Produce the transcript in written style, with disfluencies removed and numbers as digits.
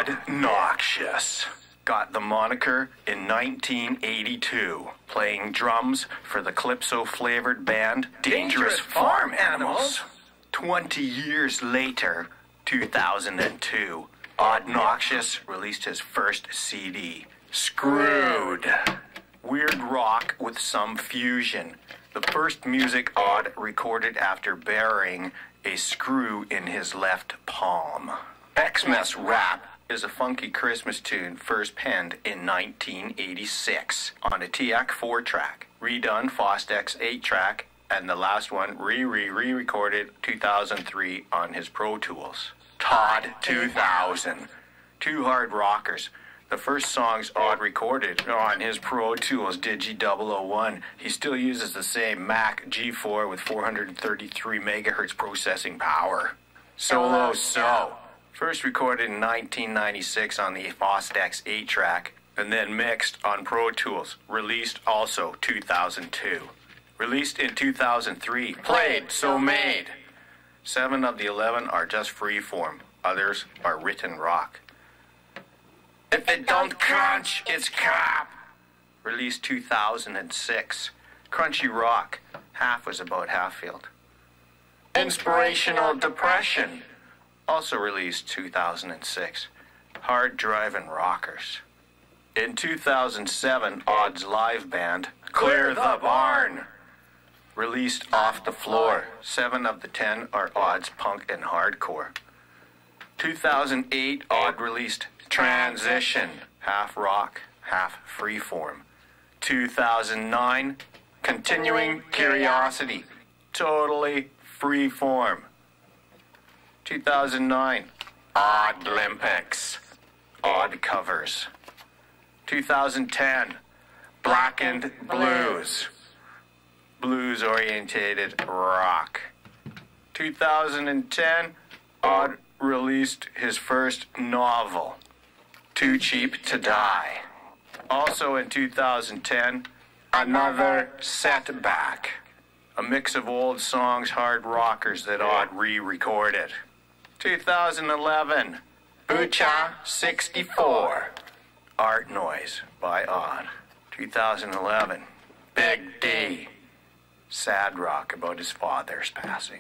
Odd Noxious got the moniker in 1982, playing drums for the Calypso-flavored band Dangerous Farm Animals. 20 years later, 2002, Odd Noxious released his first CD, Screwed. Weird rock with some fusion. The first music Odd recorded after burying a screw in his left palm. Xmas Rap is a funky Christmas tune first penned in 1986 on a TX 4-track, redone Fostex 8-track, and the last one re-recorded 2003 on his Pro Tools. Todd 2000. Two hard rockers. The first songs Odd recorded on his Pro Tools Digi 001. He still uses the same Mac G4 with 433 megahertz processing power. Solo So. First recorded in 1996 on the Fostex 8-track, and then mixed on Pro Tools. Released also 2002. Released in 2003. Played, so made. 7 of the 11 are just freeform. Others are written rock. If it don't crunch, it's crap. Released 2006. Crunchy rock. Half was about Halffield. Inspirational Depression. Also released 2006. Hard driving rockers. In 2007, Odd's live band, Clear the Barn, released Off the Floor. 7 of the 10 are Odd's punk and hardcore. 2008, Odd released Transition, half rock, half freeform. 2009, Continuing Curiosity, totally freeform. 2009, Odd Olympics, Odd covers. 2010, Blackened Blues, blues-orientated rock. 2010, Odd released his first novel, Too Cheap to Die. Also in 2010, Another Setback, a mix of old songs, hard rockers that Odd re-recorded. 2011, Bucha 64, Art Noise by Odd. 2011, Big D, sad rock about his father's passing.